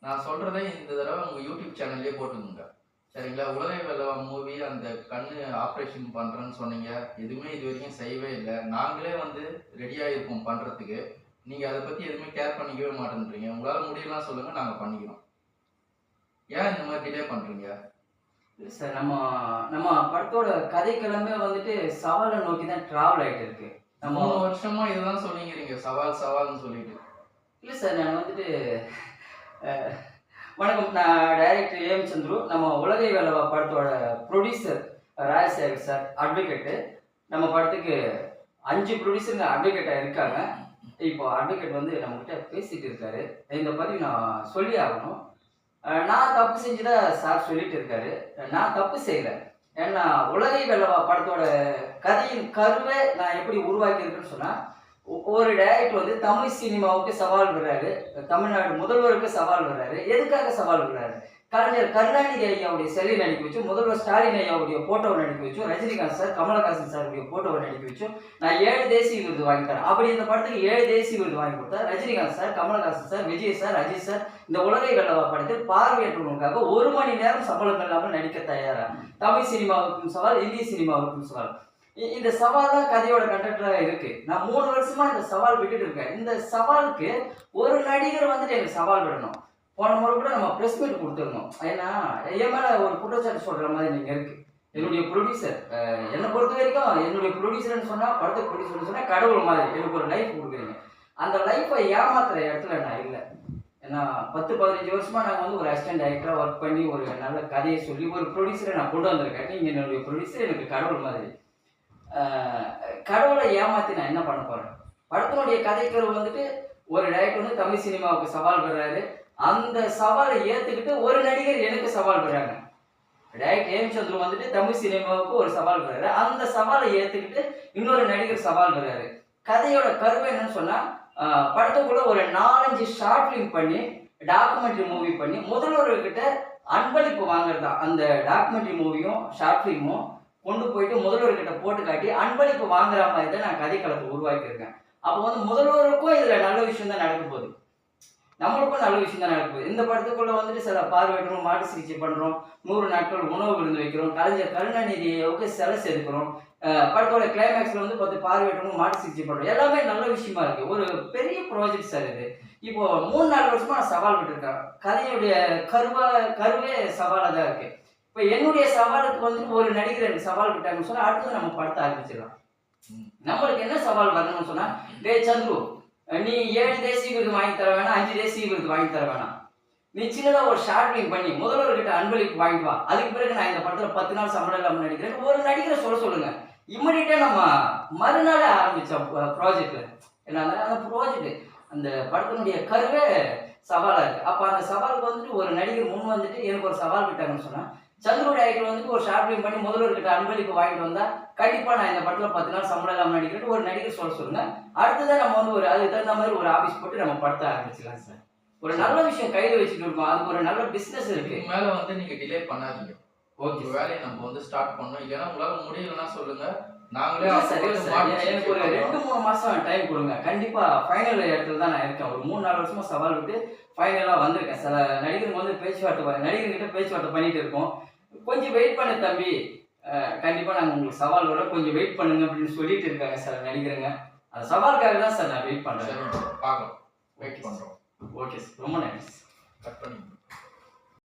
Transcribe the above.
நான் சொல்றதை இந்த தடவை உங்க யூடியூப் சேனல்லே போட்டுக்கோங்க. சரிங்களா? உலகை வெல்லவா மூவி அந்த கண்ணு ஆப்ரேஷன் பண்றேன்னு சொன்னீங்க. எதுவுமே இதுவரைக்கும் செய்யவே இல்ல. நாங்களே வந்து ரெடியா இருக்கோம் பண்றதுக்கு. நீங்க அத பத்தி எதுவுமே கேர் பண்ணிக்கவே மாட்டேன்றீங்க. உங்களால முடியலன்னா சொல்லுங்க, நாங்க பண்ணிக்கிறோம். ஏன் இந்த மாரி டிலே பண்றீங்க? இல்ல சார். நம்ம நம்ம படத்தோட கதைக்களமே வந்துட்டு சவால நோக்கி தான் டிராவல் ஆயிட்டு இருக்கு. நம்ம 3 வருஷமா இதுதான் சொல்லிக்கிறீங்க. சவால் சவால்ன்னு சொல்லிட்டு. இல்ல சார். நான் வந்துட்டு அ வணக்கம். நான் டைரக்டர் ஏ.எம். சந்துரு. நம்ம உலகை வெல்லவா படத்தோட புரொடியூசர் ராஜசேகர் சார், அட்வொகேட்டு. நம்ம படத்துக்கு 5 புரொடியூசருங்க அட்வொகேட்டா இருக்காங்க. இப்போ அட்வொகேட் வந்து நம்மகிட்ட பேசிட்டு இருக்காரு. இந்த பதிவு நான் சொல்லி ஆகணும். நான் தப்பு செஞ்சதா சார் சொல்லிட்டு இருக்காரு. நான் தப்பு செய்யல. ஏன்னா உலகை வெல்லவா படத்தோட கதையின் கருவே நான் எப்படி உருவாக்கியிருக்கேன்னு சொன்னா, ஒரு டைரக்டர் வந்து தமிழ் சினிமாவுக்கு சவால் விடுறாரு. தமிழ்நாடு முதல்வருக்கு சவால் விடுறாரு. எதுக்காக சவால் விடுறாரு? கலைஞர் கருணாநிதி ஐயாவுடைய சிலையை நடிக்க வச்சும், முதல்வர் ஸ்டாலின் ஐயாவுடைய போட்டோவை நடிக்க வச்சும், ரஜினிகாந்த் சார், கமலஹாசன் சாருடைய போட்டோவை நடிக்க வச்சும், நான் 7 தேசிய விருது வாங்கி தரேன். அப்படி இந்த படத்துக்கு 7 தேசிய விருது வாங்கி கொடுத்தா Rajinikanth sir, Kamal Haasan sir, Vijay sir, Ajith sir இந்த உலகை வெல்லவா படத்தில் பார்வையற்றவங்களுக்காக 1 மணி நேரம் சம்பளம் இல்லாமல் நடிக்க தயாரா? தமிழ் சினிமாவுக்கும் சவால், இந்திய சினிமாவுக்கும் சவால். இந்த சவால் தான் கதையோட கண்டென்ட்டா இருக்கு. நான் 3 வருஷமா இந்த சவால் விட்டுட்டு இருக்கேன். இந்த சவாலுக்கு ஒரு நடிகர் வந்துட்டு எனக்கு சவால் விடணும். போன முறை கூட நம்ம பிரஸ் மீட் கொடுத்துருந்தோம். ஏன்னா என் மேல ஒரு குற்றச்சாட்டு சொல்ற மாதிரி நீங்க இருக்கு. என்னுடைய ப்ரொடியூசர் என்னை பொறுத்த வரைக்கும் என்னுடைய ப்ரொடியூசர்னு சொன்னா, படத்துக்கு ப்ரொடியூசர்னு சொன்னா கடவுள் மாதிரி எனக்கு ஒரு லைஃப் கொடுக்குறீங்க. அந்த லைஃப்பை ஏமாத்துற இடத்துல நான் இல்லை. ஏன்னா 10, 15 வருஷமா நாங்கள் வந்து ஒரு அசிஸ்டன்ட் டைரக்டராக ஒர்க் பண்ணி ஒரு நல்ல கதையை சொல்லி ஒரு ப்ரொடியூசரை நான் கொண்டு வந்திருக்கேன். நீங்கள் என்னுடைய ப்ரொடியூசர் எனக்கு கடவுள் மாதிரி. கடவுளை ஏமாத்தி நான் என்ன பண்ண போறேன்? படத்தினுடைய கதைக்கரு வந்துட்டு ஒரு டைரக்டர் வந்து தமிழ் சினிமாவுக்கு சவால் விடுறாரு. அந்த சவாலை ஏத்துக்கிட்டு ஒரு நடிகர் எனக்கு சவால் விடுறாங்க. Director a.m.. சந்துரு வந்துட்டு தமிழ் சினிமாவுக்கு ஒரு சவால் விடுறாரு. அந்த சவாலை ஏத்துக்கிட்டு இன்னொரு நடிகர் சவால் விடுறாரு. கதையோட கருவை என்னன்னு சொன்னா, படத்துக்குள்ள ஒரு 4-5 ஷார்ட் ஃபிலிம் பண்ணி டாக்குமெண்ட்ரி மூவி பண்ணி முதல்வர்கிட்ட அன்பளிப்பு வாங்குறது தான். அந்த டாக்குமெண்ட்ரி மூவியும் ஷார்ட் ஃபிலிமும் கொண்டு போயிட்டு முதல்வர்கிட்ட போட்டு காட்டி அன்பளிப்பு வாங்குற மாதிரி தான் நான் கதைக்களத்தை உருவாக்கியிருக்கேன். அப்போ வந்து முதல்வருக்கும் இதுல நல்ல விஷயம் தான் நடக்க போகுது. நம்மளுக்கும் நல்ல விஷயம் தான் நடக்க போகுது. இந்த படத்துக்குள்ள வந்துட்டு சில பார்வையிடணும், மாட்டு சிகிச்சை பண்றோம், 100 நாட்கள் உணவு விருந்து வைக்கிறோம், கலைஞர் கருணாநிதியோக்கு சிலை செதுக்கிறோம், படத்தோட கிளைமேக்ஸ்ல வந்து 10 பார்வையிடணும், மாட்டு சிகிச்சை பண்றோம். எல்லாமே நல்ல விஷயமா இருக்கு. ஒரு பெரிய ப்ராஜெக்ட் சார் இது. இப்போ 3-4 வருஷமா நான் சவால் விட்டுருக்கேன். கதையுடைய கருவே சவாலா தான் இருக்கு. இப்ப என்னுடைய சவாலுக்கு வந்துட்டு ஒரு நடிகர் எனக்கு சவால் விட்டாங்கன்னு சொன்னா, அடுத்தது நம்ம படத்தை ஆரம்பிச்சிடலாம். நம்மளுக்கு என்ன சவால் வரணும்னு சொன்னா, டேய் சந்துரு, நீ 7 தேசிய விருது வாங்கி தர வேணாம், 5 தேசிய விருது வாங்கி தர வேணாம். நீ சின்னதா ஒரு ஷார்ட் ஃபிலிம் பண்ணி முதல்வர்கிட்ட அன்பளிப்பு வாங்கிட்டு வா. அதுக்கு பிறகு நான் இந்த படத்துல 10 நாள் சம்பளம் இல்லாம நடிக்கிறேன். ஒரு நடிகரை சொல்லுங்க. இம்மிடியட்டா நம்ம மறுநாளே ஆரம்பிச்சோம் ப்ராஜெக்ட்ல. ஏன்னா அந்த ப்ராஜெக்ட் அந்த படத்தினுடைய கருவே சவாலா இருக்கு. அப்ப அந்த சவாலுக்கு வந்துட்டு ஒரு நடிகர் முன் வந்துட்டு எனக்கு ஒரு சவால் விட்டாங்கன்னு சொன்னா, சந்துரு டைரக்டர் வந்துட்டு ஒரு ஷார்ட் ஃபிலிம் பண்ணி முதல்வர்கிட்ட அன்பளிப்பு வாங்கிட்டு வந்தா, கண்டிப்பா நான் இந்த படத்துல 10 நாள் சம்பளம் இல்லாம நடிக்கிறேன் ஒரு நடிகர் சொல்லுங்க. அடுத்ததான் நம்ம வந்து ஒரு அதுக்கு தகுந்த மாதிரி ஒரு ஆபீஸ் போட்டு நம்ம படத்தை ஆரம்பிச்சிடலாம் சார். ஒரு நல்ல விஷயம் கையில வச்சுட்டு இருக்கோம். அதுக்கு ஒரு நல்ல பிசினஸ் இருக்கு. இதுக்கு மேல வந்து நீங்க டிலே பண்ணாதீங்க. ஓகே. வேலையை நம்ம வந்து ஸ்டார்ட் பண்ணணும். இல்லைன்னா உங்களால முடியலன்னா சொல்லுங்க. நாங்களே எனக்கு ஒரு 2-3 மாசம் டைம் கொடுங்க. கண்டிப்பா ஃபைனல் இடத்துல தான் நான் இருக்கேன். ஒரு 3-4 வருஷமா சவால் விட்டு ஃபைனலா வந்திருக்கேன். சில நடிகர்கள் வந்து நடிகர்கிட்ட பேச்சுவார்த்தை பண்ணிட்டு இருக்கோம். கொஞ்சம் வெயிட் பண்ணு தம்பி, கண்டிப்பா நாங்கள் உங்களுக்கு சவால் வர கொஞ்சம் வெயிட் பண்ணுங்க அப்படின்னு சொல்லிட்டு இருக்காங்க சில நடிகருங்க. அந்த சவாலுக்காக தான் சார் நான் வெயிட் பண்றேன். பார்க்கலாம். வெயிட் பண்றோம். Okay sir. ரொம்ப நன்றி. கட் பண்ணி